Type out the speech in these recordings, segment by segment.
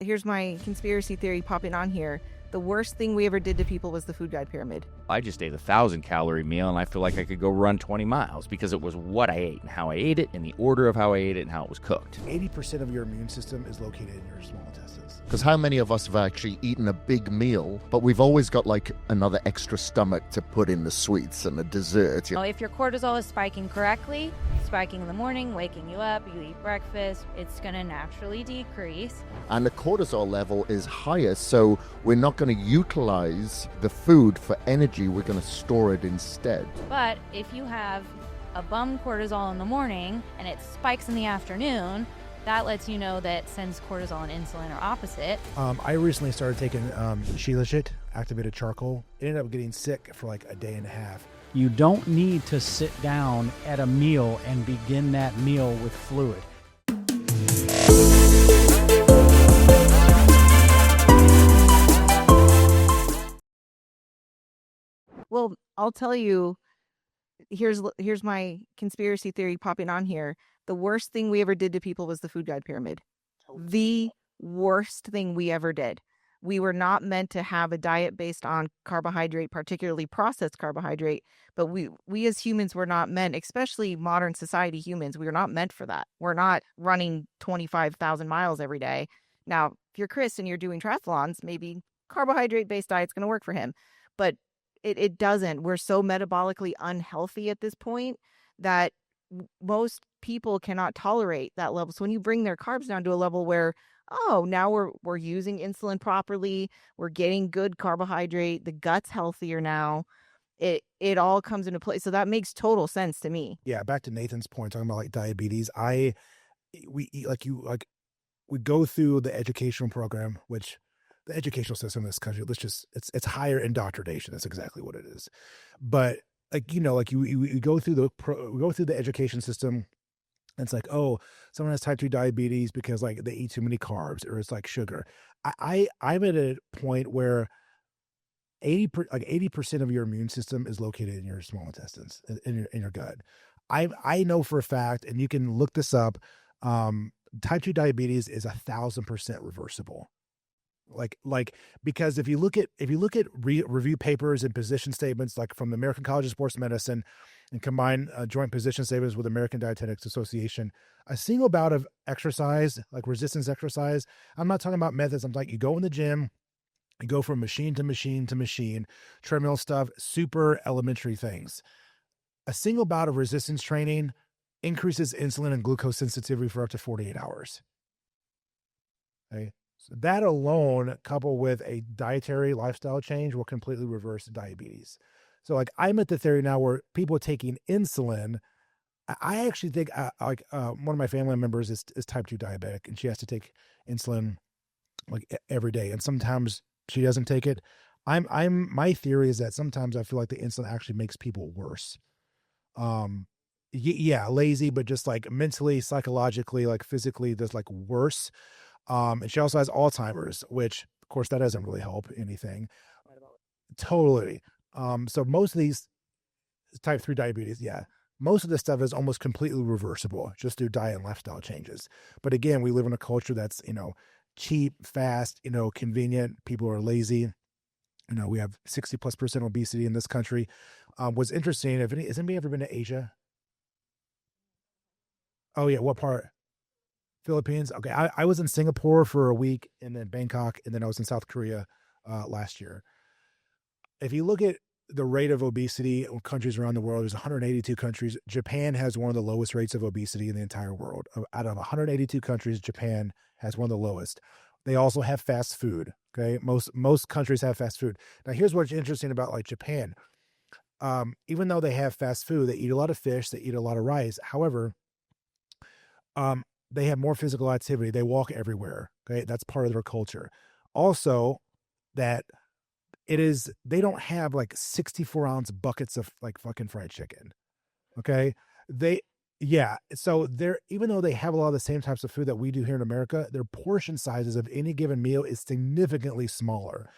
Here's my conspiracy theory popping on here. The worst thing we ever did to people was the food guide pyramid. I just ate a 1,000-calorie meal, and I feel like I could go run 20 miles because it was what I ate and how I ate it and the order of how I ate it and how it was cooked. 80% of your immune system is located in your small intestines. Because how many of us have actually eaten a big meal, but we've always got like another extra stomach to put in the sweets and the dessert? If your cortisol is spiking correctly, spiking in the morning, waking you up, you eat breakfast, it's going to naturally decrease. And the cortisol level is higher, so we're not going to utilize the food for energy, we're going to store it instead. But if you have a bum cortisol in the morning and it spikes in the afternoon, that lets you know that since cortisol and insulin are opposite. I recently started taking shilajit, activated charcoal. It ended up getting sick for like a day and a half. You don't need to sit down at a meal and begin that meal with fluid. Well, I'll tell you, here's my conspiracy theory popping on here. The worst thing we ever did to people was the food guide pyramid. The worst thing we ever did. We were not meant to have a diet based on carbohydrate, particularly processed carbohydrate, but we as humans were not meant, especially modern society humans, we were not meant for that. We're not running 25,000 miles every day. Now, if you're Kris and you're doing triathlons, maybe carbohydrate-based diet's going to work for him, but it doesn't. We're so metabolically unhealthy at this point that most people cannot tolerate that level. So when you bring their carbs down to a level where, oh, now we're using insulin properly, we're getting good carbohydrate, the gut's healthier now, it all comes into play. So that makes total sense to me. Yeah, back to Nathan's point, talking about like diabetes. We go through the educational program, which the educational system in this country, it's higher indoctrination. That's exactly what it is. But we go through the education system. And it's like, oh, someone has type 2 diabetes because like they eat too many carbs, or it's like sugar. I'm at a point where 80% of your immune system is located in your small intestines, in your gut. I know for a fact, and you can look this up. Type 2 diabetes is 1,000% reversible. Because if you look at review papers and position statements, like from the American College of Sports Medicine, and combine joint position statements with American Dietetics Association, a single bout of exercise, like resistance exercise, I'm not talking about methods. I'm like, you go in the gym, you go from machine to machine to machine, treadmill stuff, super elementary things. A single bout of resistance training increases insulin and glucose sensitivity for up to 48 hours. Okay. So that alone, coupled with a dietary lifestyle change, will completely reverse diabetes. So like I'm at the theory now where people taking insulin, I actually think one of my family members is type 2 diabetic, and she has to take insulin like every day. And sometimes she doesn't take it. My theory is that sometimes I feel like the insulin actually makes people worse. Lazy, but just like mentally, psychologically, like physically, there's like worse. And she also has Alzheimer's, which of course that doesn't really help anything. Totally. So most of these type 3 diabetes, most of this stuff is almost completely reversible just through diet and lifestyle changes. But again, we live in a culture that's, cheap, fast, convenient. People are lazy. We have 60+% obesity in this country. What's interesting, has anybody ever been to Asia? Oh yeah. What part? Philippines. Okay. I was in Singapore for a week, and then Bangkok, and then I was in South Korea last year. If you look at the rate of obesity in countries around the world, there's 182 countries. Japan has one of the lowest rates of obesity in the entire world. Out of 182 countries, Japan has one of the lowest. They also have fast food. Okay. Most countries have fast food. Now here's what's interesting about like Japan. Even though they have fast food, they eat a lot of fish, they eat a lot of rice. However, they have more physical activity. They walk everywhere. Okay. That's part of their culture. Also, that they don't have like 64-ounce buckets of like fucking fried chicken. Okay. So even though they have a lot of the same types of food that we do here in America, their portion sizes of any given meal is significantly smaller.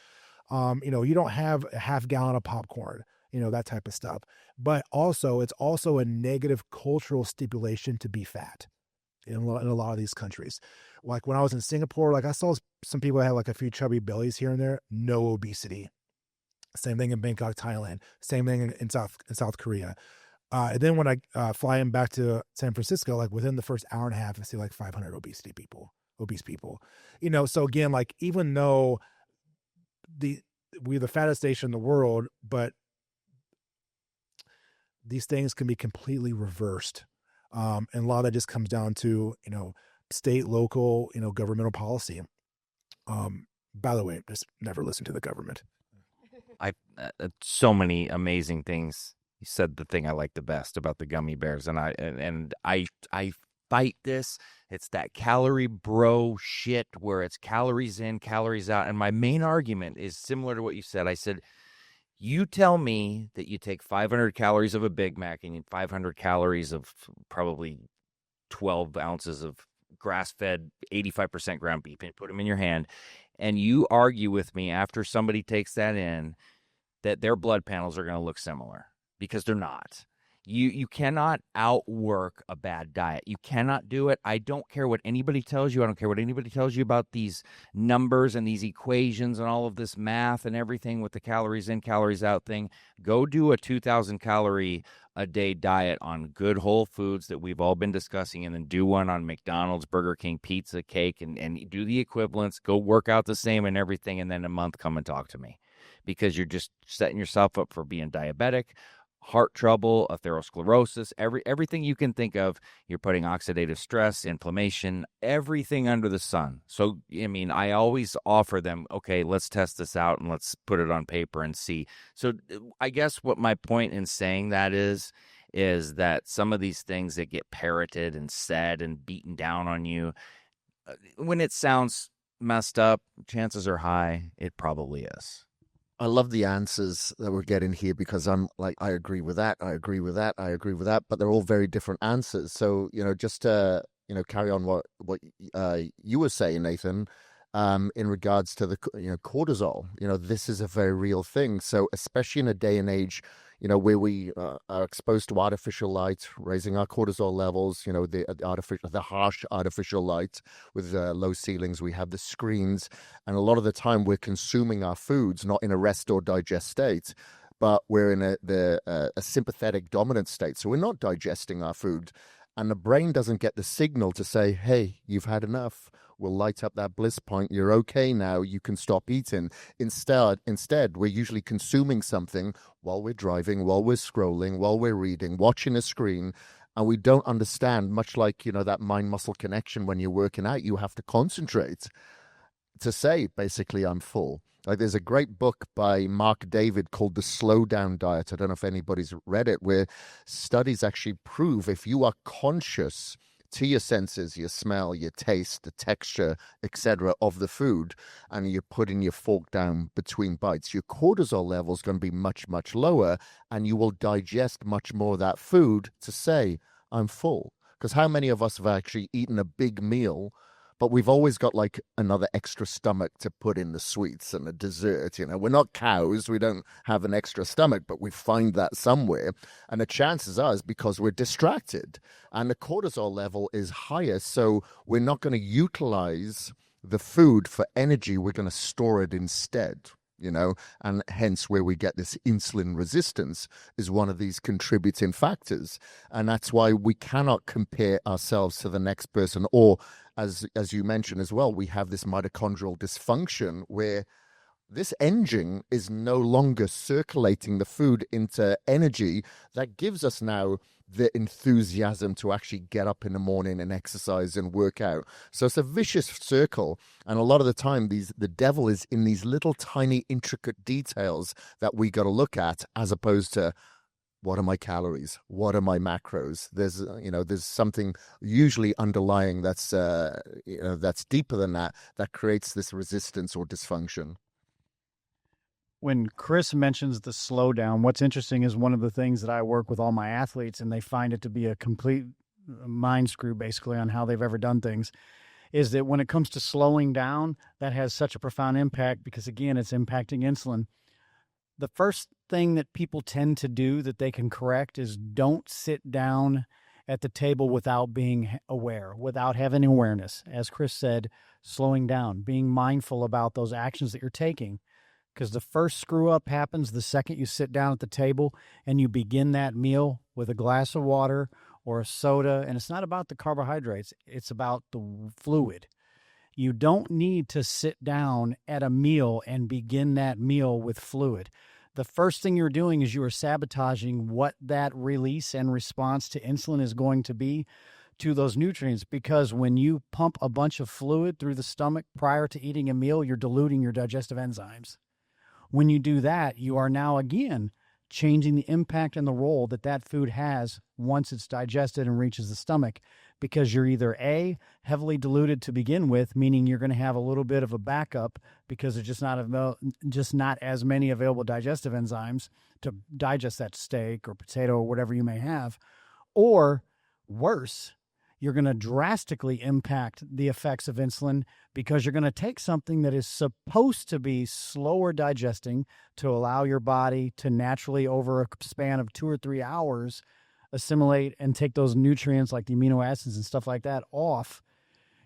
You don't have a half gallon of popcorn, that type of stuff. But also, it's also a negative cultural stipulation to be fat. in a lot of these countries. Like when I was in Singapore, like I saw some people that had like a few chubby bellies here and there, no obesity. Same thing in Bangkok, Thailand. Same thing in South Korea. And then when I fly in back to San Francisco, like within the first hour and a half, I see like 500 obese people. So again, like even though we're the fattest nation in the world, but these things can be completely reversed. And a lot of that just comes down to, state, local, governmental policy. By the way, just never listen to the government. So many amazing things. You said the thing I like the best about the gummy bears, and I fight this. It's that calorie bro shit where it's calories in, calories out. And my main argument is similar to what you said. I said, you tell me that you take 500 calories of a Big Mac and 500 calories of probably 12 ounces of grass-fed 85% ground beef and put them in your hand, and you argue with me after somebody takes that in that their blood panels are going to look similar, because they're not. You cannot outwork a bad diet. You cannot do it. I don't care what anybody tells you. I don't care what anybody tells you about these numbers and these equations and all of this math and everything with the calories in, calories out thing. Go do a 2,000 calorie a day diet on good whole foods that we've all been discussing, and then do one on McDonald's, Burger King, pizza, cake, and do the equivalents. Go work out the same and everything, and then a month come and talk to me, because you're just setting yourself up for being diabetic, heart trouble, atherosclerosis, everything you can think of. You're putting oxidative stress, inflammation, everything under the sun. So, I always offer them, okay, let's test this out and let's put it on paper and see. So I guess what my point in saying that is that some of these things that get parroted and said and beaten down on you, when it sounds messed up, chances are high it probably is. I love the answers that we're getting here, because I'm like, I agree with that, I agree with that, I agree with that, but they're all very different answers. So, just to, carry on what you were saying, Nathan, in regards to the, cortisol, this is a very real thing. So especially in a day and age, where we are exposed to artificial light, raising our cortisol levels, the harsh artificial light with low ceilings. We have the screens, and a lot of the time we're consuming our foods not in a rest or digest state, but we're in a sympathetic dominant state. So we're not digesting our food, and the brain doesn't get the signal to say, hey, you've had enough. We'll light up that bliss point. You're okay now. You can stop eating. Instead, we're usually consuming something while we're driving, while we're scrolling, while we're reading, watching a screen, and we don't understand, much like, that mind-muscle connection when you're working out, you have to concentrate to say, basically, I'm full. Like, there's a great book by Mark David called The Slow Down Diet. I don't know if anybody's read it, where studies actually prove if you are conscious to your senses, your smell, your taste, the texture, etc. of the food, and you're putting your fork down between bites, your cortisol level is going to be much, much lower, and you will digest much more of that food to say, I'm full. Because how many of us have actually eaten a big meal, but we've always got like another extra stomach to put in the sweets and the dessert? We're not cows. We don't have an extra stomach, but we find that somewhere. And the chances are is because we're distracted and the cortisol level is higher. So we're not going to utilize the food for energy. We're going to store it instead. And hence where we get this insulin resistance is one of these contributing factors. And that's why we cannot compare ourselves to the next person. Or as you mentioned as well, we have this mitochondrial dysfunction where this engine is no longer circulating the food into energy that gives us now the enthusiasm to actually get up in the morning and exercise and work out. So it's a vicious circle. And a lot of the time, the devil is in these little tiny intricate details that we got to look at, as opposed to, what are my calories? What are my macros? There's something usually underlying that's deeper than that creates this resistance or dysfunction. When Kris mentions the slowdown, what's interesting is one of the things that I work with all my athletes, and they find it to be a complete mind screw basically on how they've ever done things, is that when it comes to slowing down, that has such a profound impact because, again, it's impacting insulin. The first thing that people tend to do that they can correct is don't sit down at the table without being aware, without having awareness. As Kris said, slowing down, being mindful about those actions that you're taking. Because the first screw up happens the second you sit down at the table and you begin that meal with a glass of water or a soda. And it's not about the carbohydrates, it's about the fluid. You don't need to sit down at a meal and begin that meal with fluid. The first thing you're doing is you are sabotaging what that release and response to insulin is going to be to those nutrients, because when you pump a bunch of fluid through the stomach prior to eating a meal, you're diluting your digestive enzymes. When you do that, you are now again changing the impact and the role that that food has once it's digested and reaches the stomach, because you're either A, heavily diluted to begin with, meaning you're going to have a little bit of a backup because there's just not as many available digestive enzymes to digest that steak or potato or whatever you may have, or worse, you're going to drastically impact the effects of insulin because you're going to take something that is supposed to be slower digesting to allow your body to naturally, over a span of 2 or 3 hours, assimilate and take those nutrients like the amino acids and stuff like that off.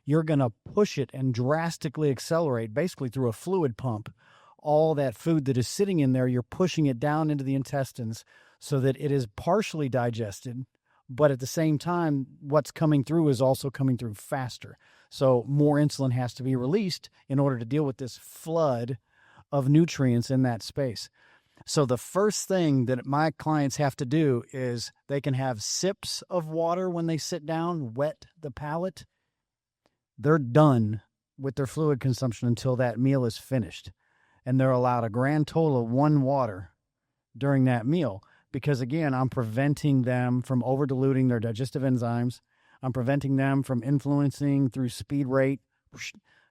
You're going to push it and drastically accelerate, basically through a fluid pump. All that food that is sitting in there, you're pushing it down into the intestines so that it is partially digested. But at the same time, what's coming through is also coming through faster. So more insulin has to be released in order to deal with this flood of nutrients in that space. So the first thing that my clients have to do is they can have sips of water when they sit down, wet the palate. They're done with their fluid consumption until that meal is finished. And they're allowed a grand total of 1 water during that meal. Because again, I'm preventing them from over diluting their digestive enzymes. I'm preventing them from influencing through speed rate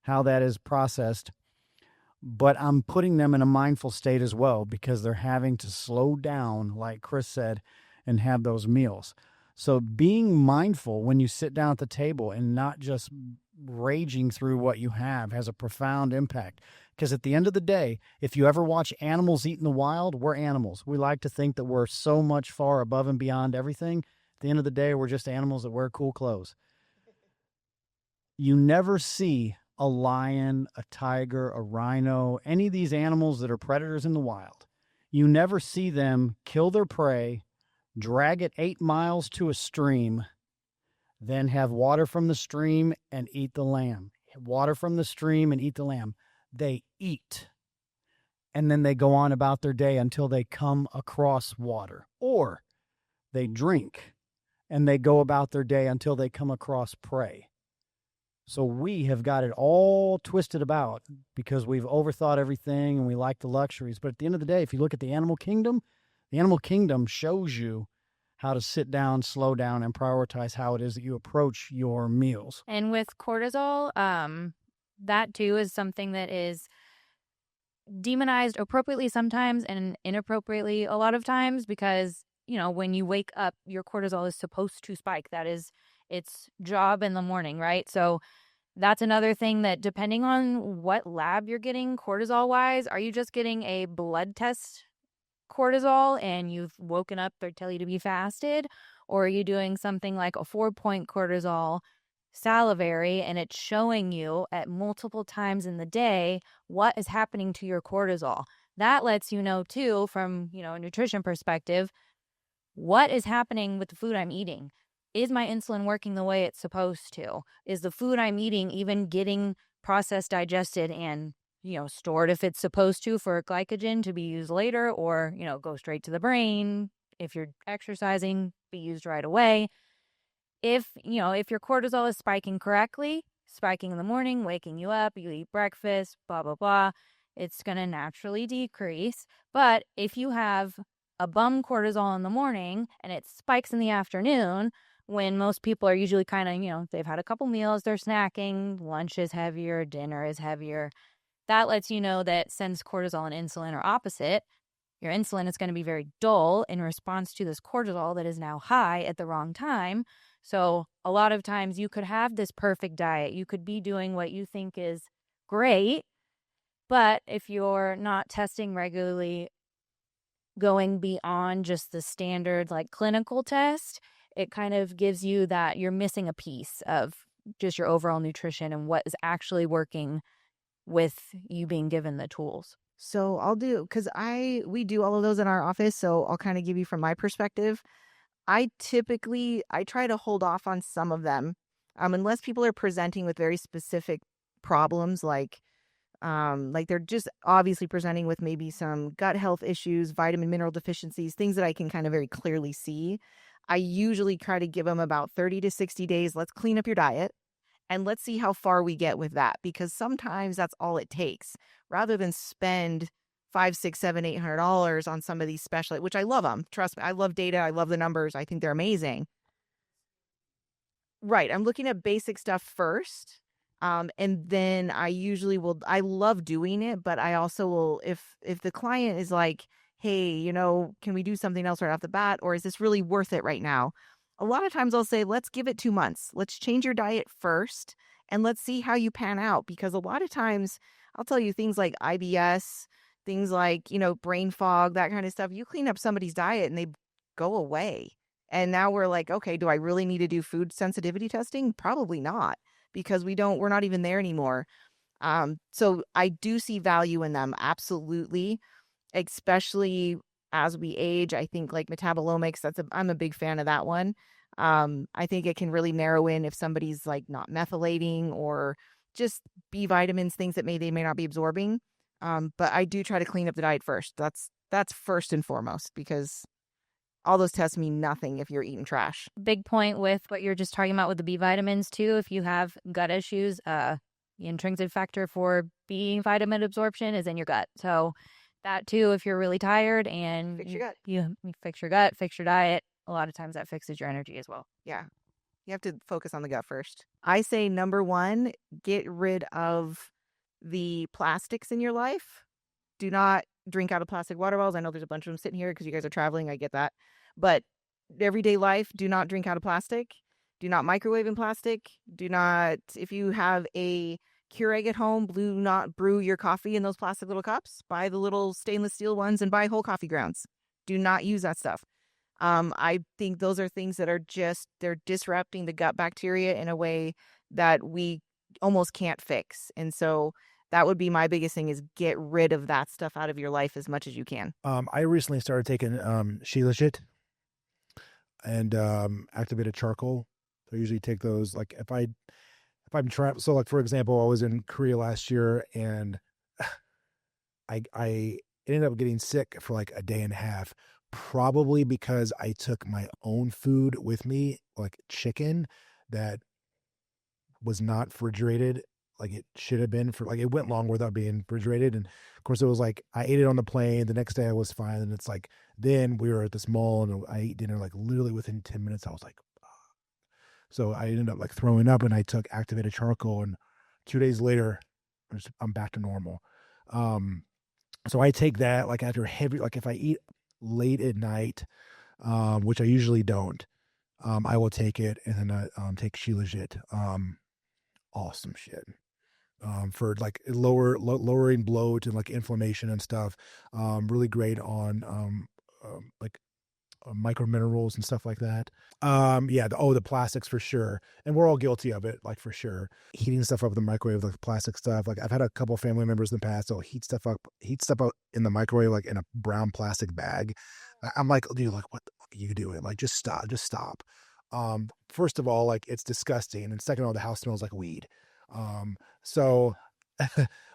how that is processed. But I'm putting them in a mindful state as well, because they're having to slow down, like Kris said, and have those meals. So being mindful when you sit down at the table and not just raging through what you have has a profound impact. Because at the end of the day, if you ever watch animals eat in the wild, we're animals. We like to think that we're so much far above and beyond everything. At the end of the day, we're just animals that wear cool clothes. You never see a lion, a tiger, a rhino, any of these animals that are predators in the wild. You never see them kill their prey, drag it 8 miles to a stream, then have water from the stream and eat the lamb. Water from the stream and eat the lamb. They eat, and then they go on about their day until they come across water. Or they drink, and they go about their day until they come across prey. So we have got it all twisted about because we've overthought everything and we like the luxuries. But at the end of the day, if you look at the animal kingdom shows you how to sit down, slow down, and prioritize how it is that you approach your meals. And with cortisol, that too is something that is demonized appropriately sometimes and inappropriately a lot of times, because, you know, when you wake up, your cortisol is supposed to spike. That is its job in the morning, right? So that's another thing that, depending on what lab you're getting cortisol wise, are you just getting a blood test cortisol and you've woken up, they tell you to be fasted, or are you doing something like a 4-point cortisol salivary and it's showing you at multiple times in the day what is happening to your cortisol? That lets you know too, from, you know, a nutrition perspective, what is happening with the food I'm eating. Is my insulin working the way it's supposed to? Is the food I'm eating even getting processed, digested, and, you know, stored if it's supposed to for glycogen to be used later, or, you know, go straight to the brain? If you're exercising, be used right away. If your cortisol is spiking correctly, spiking in the morning, waking you up, you eat breakfast, blah, blah, blah, it's going to naturally decrease. But if you have a bum cortisol in the morning and it spikes in the afternoon, when most people are usually kind of, you know, they've had a couple meals, they're snacking, lunch is heavier, dinner is heavier, that lets you know that since cortisol and insulin are opposite, your insulin is going to be very dull in response to this cortisol that is now high at the wrong time. So a lot of times you could have this perfect diet. You could be doing what you think is great, but if you're not testing regularly, going beyond just the standard like clinical test, it kind of gives you that you're missing a piece of just your overall nutrition and what is actually working with you being given the tools. So I'll do, because we do all of those in our office. So I'll kind of give you from my perspective. I try to hold off on some of them, unless people are presenting with very specific problems, like they're just obviously presenting with maybe some gut health issues, vitamin mineral deficiencies, things that I can kind of very clearly see. I usually try to give them about 30 to 60 days. Let's clean up your diet and let's see how far we get with that, because sometimes that's all it takes, rather than spend $500, $600, $700, $800 on some of these special, which I love them. Trust me, I love data. I love the numbers. I think they're amazing. Right. I'm looking at basic stuff first. And then I usually I love doing it, but I also will, if the client is like, hey, can we do something else right off the bat? Or is this really worth it right now? A lot of times I'll say, let's give it 2 months. Let's change your diet first and let's see how you pan out. Because a lot of times I'll tell you things like IBS, things like, brain fog, that kind of stuff. You clean up somebody's diet and they go away. And now we're like, okay, do I really need to do food sensitivity testing? Probably not, because we're not even there anymore. So I do see value in them. Absolutely. Especially as we age. I think like metabolomics, I'm a big fan of that one. I think it can really narrow in if somebody's like not methylating or just B vitamins, things that they may not be absorbing. But I do try to clean up the diet first. That's first and foremost, because all those tests mean nothing if you're eating trash. Big point with what you're just talking about with the B vitamins too. If you have gut issues, the intrinsic factor for B vitamin absorption is in your gut. So that too, if you're really tired and Fix your gut. You fix your gut, fix your diet, a lot of times that fixes your energy as well. Yeah. You have to focus on the gut first. I say number 1, get rid of the plastics in your life. Do not drink out of plastic water bottles. I know there's a bunch of them sitting here because you guys are traveling. I get that. But everyday life, do not drink out of plastic. Do not microwave in plastic. Do not, if you have a Keurig at home, do not brew your coffee in those plastic little cups. Buy the little stainless steel ones and buy whole coffee grounds. Do not use that stuff. I think those are things that are they're disrupting the gut bacteria in a way that we almost can't fix. And so that would be my biggest thing, is get rid of that stuff out of your life as much as you can. I recently started taking Shilajit and activated charcoal. So I usually take those, like if I'm trapped. So like, for example, I was in Korea last year and I ended up getting sick for like a day and a half, probably because I took my own food with me, like chicken that was not refrigerated like it should have been. For like, it went long without being refrigerated. And of course it was like, I ate it on the plane. The next day I was fine. And it's like, then we were at this mall and I ate dinner like literally within 10 minutes. I was like, oh. So I ended up like throwing up, and I took activated charcoal, and 2 days later I'm back to normal. So I take that like after heavy, like if I eat late at night, which I usually don't, I will take it, and then I take Shilajit. Awesome shit. For like lowering bloat and like inflammation and stuff. Really great on like micro minerals and stuff like that. The plastics for sure, and we're all guilty of it, like for sure. Heating stuff up in the microwave, like plastic stuff. Like I've had a couple of family members in the past, they'll heat stuff up in the microwave, like in a brown plastic bag. I'm like, dude, like what the fuck are you doing? Like just stop. First of all, like it's disgusting, and second of all, the house smells like weed.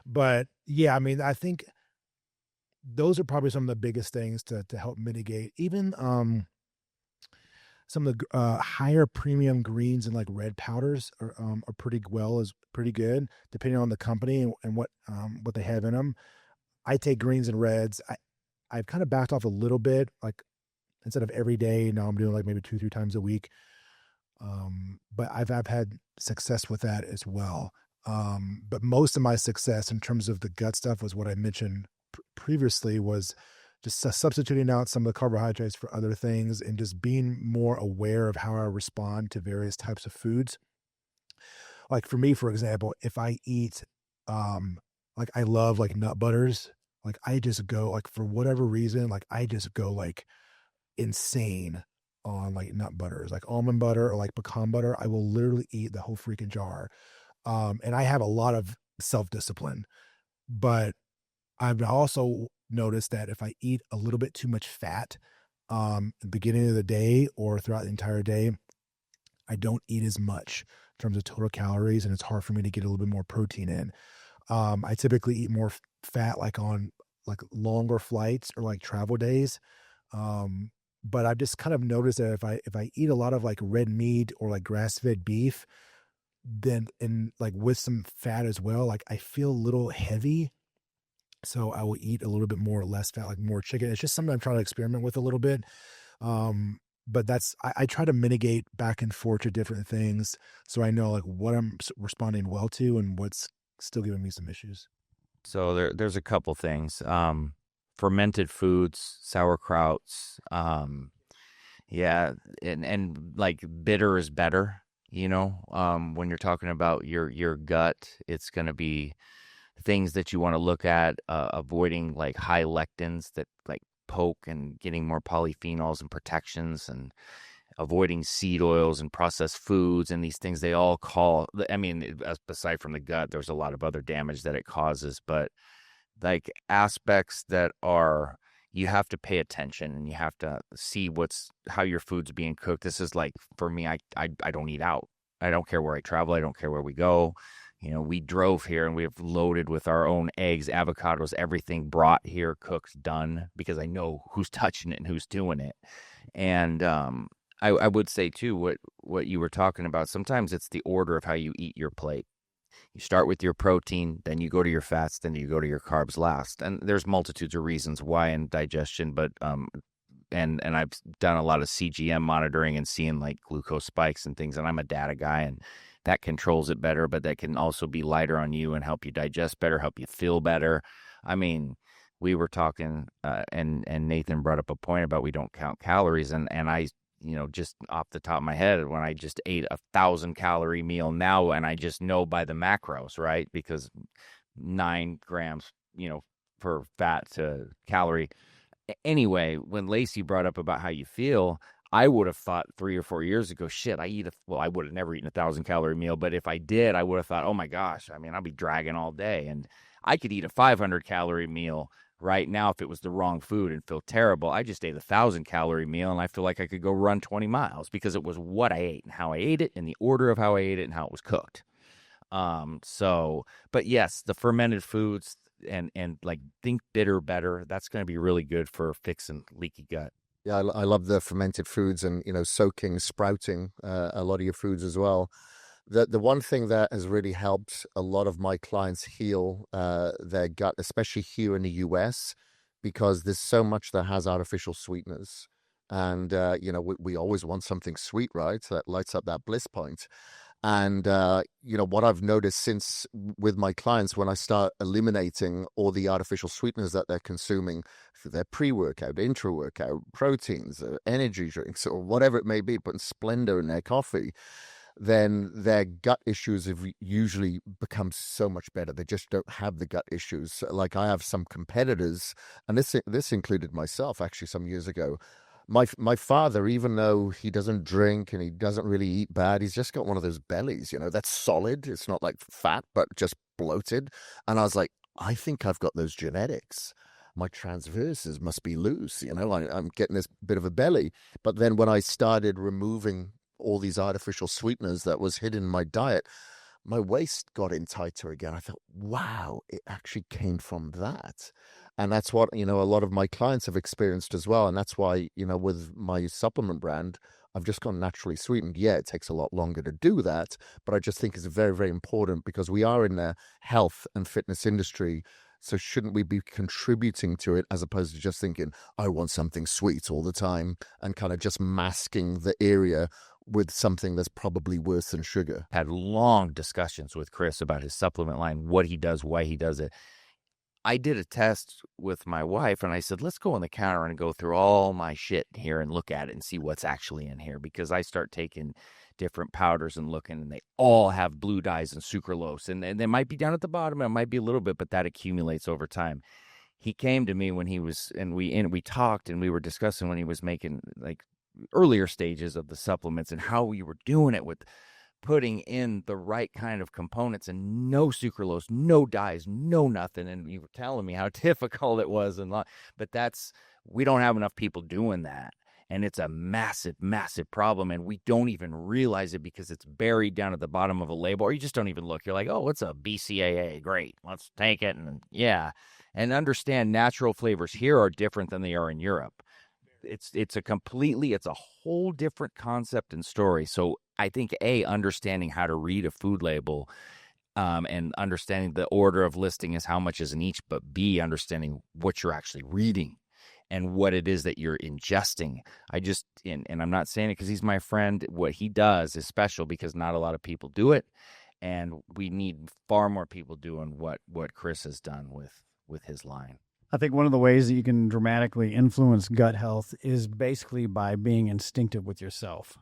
But yeah, I mean, I think those are probably some of the biggest things to help mitigate. Even some of the higher premium greens and like red powders are pretty good depending on the company and what they have in them. I take greens and reds. I've kind of backed off a little bit, like instead of every day, now I'm doing like maybe 2-3 times a week. But I've had success with that as well. But most of my success in terms of the gut stuff was what I mentioned previously, was just substituting out some of the carbohydrates for other things and just being more aware of how I respond to various types of foods. Like for me, for example, if I eat, like I love like nut butters, like I just go like, for whatever reason, like I just go like insane on like nut butters, like almond butter or like pecan butter. I will literally eat the whole freaking jar. And I have a lot of self-discipline, but I've also noticed that if I eat a little bit too much fat at the beginning of the day or throughout the entire day, I don't eat as much in terms of total calories, and it's hard for me to get a little bit more protein in. I typically eat more fat like on like longer flights or like travel days. But I've just kind of noticed that if I eat a lot of like red meat or like grass-fed beef, then and like with some fat as well, like I feel a little heavy. So I will eat a little bit more less fat, like more chicken. It's just something I'm trying to experiment with a little bit. But that's I try to mitigate back and forth to different things, so I know like what I'm responding well to and what's still giving me some issues. So there's a couple things. Fermented foods, sauerkrauts. Yeah, and like bitter is better. When you're talking about your gut, it's going to be things that you want to look at, avoiding like high lectins that like poke and getting more polyphenols and protections, and avoiding seed oils and processed foods and these things. They all aside from the gut, there's a lot of other damage that it causes, but like aspects that are, you have to pay attention and you have to see how your food's being cooked. This is like, for me, I don't eat out. I don't care where I travel. I don't care where we go. We drove here and we've loaded with our own eggs, avocados, everything brought here, cooked, done, because I know who's touching it and who's doing it. And I would say too, what you were talking about, sometimes it's the order of how you eat your plate. You start with your protein, then you go to your fats, then you go to your carbs last. And there's multitudes of reasons why in digestion, but and I've done a lot of CGM monitoring and seeing like glucose spikes and things, and I'm a data guy, and that controls it better, but that can also be lighter on you and help you digest better, help you feel better. I mean, we were talking, and Nathan brought up a point about we don't count calories, and I, just off the top of my head, when I just ate 1,000-calorie meal now, and I just know by the macros, right? Because 9 grams, per fat to calorie. Anyway, when Lacy brought up about how you feel, I would have thought 3 or 4 years ago, shit, I would have never eaten 1,000-calorie meal. But if I did, I would have thought, oh my gosh, I'll be dragging all day. And I could eat a 500-calorie meal right now if it was the wrong food and feel terrible. I just ate 1,000-calorie meal and I feel like I could go run 20 miles because it was what I ate and how I ate it and the order of how I ate it and how it was cooked. But yes, the fermented foods and like think bitter better. That's going to be really good for fixing leaky gut. Yeah, I love the fermented foods and, soaking, sprouting a lot of your foods as well. The one thing that has really helped a lot of my clients heal their gut, especially here in the US, because there's so much that has artificial sweeteners. And, we always want something sweet, right? That lights up that bliss point. And, what I've noticed since with my clients, when I start eliminating all the artificial sweeteners that they're consuming for their pre-workout, intra-workout, proteins, energy drinks, or whatever it may be, putting Splenda in their coffee, then their gut issues have usually become so much better. They just don't have the gut issues. Like I have some competitors, and this included myself actually some years ago. My father, even though he doesn't drink and he doesn't really eat bad, he's just got one of those bellies, that's solid. It's not like fat, but just bloated. And I was like, I think I've got those genetics. My transverses must be loose, I'm getting this bit of a belly. But then when I started removing all these artificial sweeteners that was hidden in my diet, my waist got in tighter again. I thought, wow, it actually came from that. And that's what, a lot of my clients have experienced as well. And that's why, with my supplement brand, I've just gone naturally sweetened. Yeah, it takes a lot longer to do that, but I just think it's very, very important because we are in the health and fitness industry. So shouldn't we be contributing to it as opposed to just thinking, I want something sweet all the time and kind of just masking the area with something that's probably worse than sugar? Had long discussions with Kris about his supplement line, what he does, why he does it. I did a test with my wife and I said, let's go on the counter and go through all my shit here and look at it and see what's actually in here, because I start taking different powders and looking, and they all have blue dyes and sucralose, and they might be down at the bottom, it might be a little bit, but that accumulates over time. He came to me when he was, and we talked and we were discussing when he was making like earlier stages of the supplements and how we were doing it with putting in the right kind of components and no sucralose, no dyes, no nothing. And you were telling me how difficult it was. But we don't have enough people doing that. And it's a massive, massive problem. And we don't even realize it because it's buried down at the bottom of a label, or you just don't even look. You're like, oh, it's a BCAA. Great. Let's take it. And yeah. And understand natural flavors here are different than they are in Europe. It's a whole different concept and story. So I think understanding how to read a food label, and understanding the order of listing is how much is in each, but B, understanding what you're actually reading and what it is that you're ingesting. And I'm not saying it because he's my friend. What he does is special because not a lot of people do it. And we need far more people doing what Kris has done with his line. I think one of the ways that you can dramatically influence gut health is basically by being instinctive with yourself.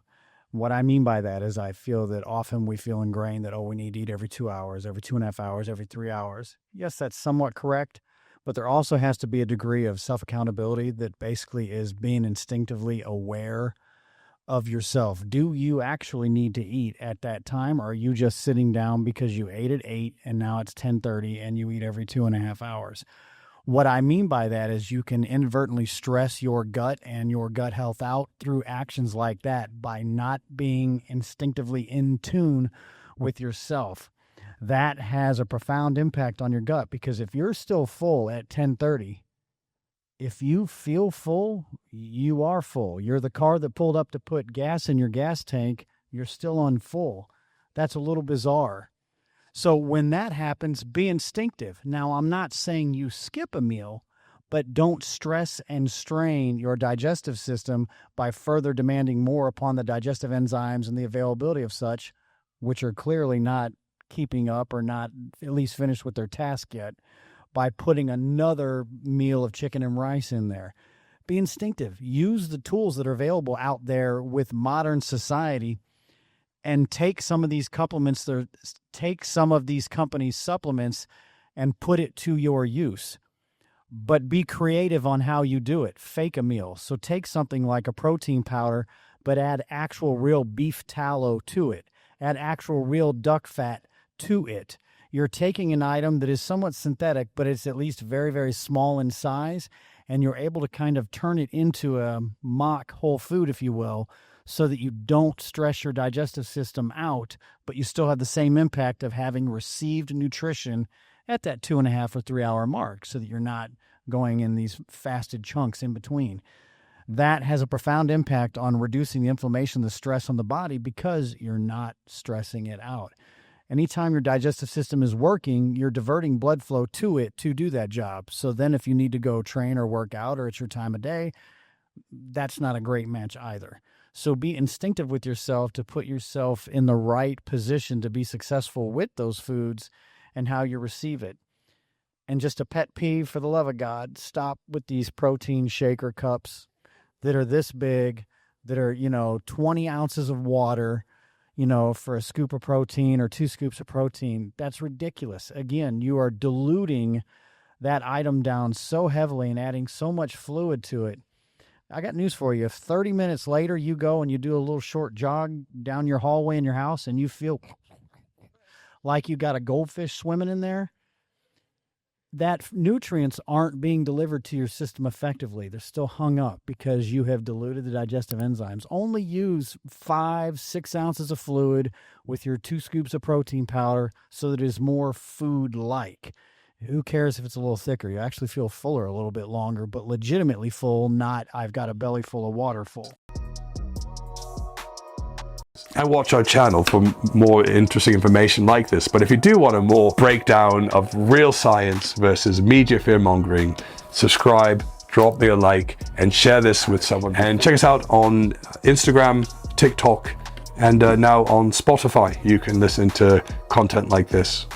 What I mean by that is I feel that often we feel ingrained that, we need to eat every 2 hours, every 2.5 hours, every 3 hours. Yes, that's somewhat correct, but there also has to be a degree of self-accountability that basically is being instinctively aware of yourself. Do you actually need to eat at that time, or are you just sitting down because you ate at 8 and now it's 10:30 and you eat every 2.5 hours? What I mean by that is you can inadvertently stress your gut and your gut health out through actions like that by not being instinctively in tune with yourself. That has a profound impact on your gut, because if you're still full at 10:30, if you feel full, you are full. You're the car that pulled up to put gas in your gas tank. You're still on full. That's a little bizarre. So when that happens, be instinctive. Now, I'm not saying you skip a meal, but don't stress and strain your digestive system by further demanding more upon the digestive enzymes and the availability of such, which are clearly not keeping up or not at least finished with their task yet, by putting another meal of chicken and rice in there. Be instinctive. Use the tools that are available out there with modern society, and take some of these companies' supplements and put it to your use. But be creative on how you do it. Fake a meal. So take something like a protein powder, but add actual real beef tallow to it. Add actual real duck fat to it. You're taking an item that is somewhat synthetic, but it's at least very, very small in size, and you're able to kind of turn it into a mock whole food, if you will, so that you don't stress your digestive system out, but you still have the same impact of having received nutrition at that 2.5 or 3 hour mark, so that you're not going in these fasted chunks in between. That has a profound impact on reducing the inflammation, the stress on the body, because you're not stressing it out. Anytime your digestive system is working, you're diverting blood flow to it to do that job. So then if you need to go train or work out, or it's your time of day, that's not a great match either. So be instinctive with yourself to put yourself in the right position to be successful with those foods and how you receive it. And just a pet peeve, for the love of God, stop with these protein shaker cups that are this big, that are, 20 ounces of water, for a scoop of protein or 2 scoops of protein. That's ridiculous. Again, you are diluting that item down so heavily and adding so much fluid to it. I got news for you. If 30 minutes later you go and you do a little short jog down your hallway in your house and you feel like you got a goldfish swimming in there, that nutrients aren't being delivered to your system effectively. They're still hung up because you have diluted the digestive enzymes. Only use 5-6 ounces of fluid with your 2 scoops of protein powder so that it is more food-like. Who cares if it's a little thicker? You actually feel fuller a little bit longer, but legitimately full, not I've got a belly full of water full. And watch our channel for more interesting information like this. But if you do want a more breakdown of real science versus media fear-mongering, subscribe, drop me a like, and share this with someone. And check us out on Instagram, TikTok, and now on Spotify. You can listen to content like this.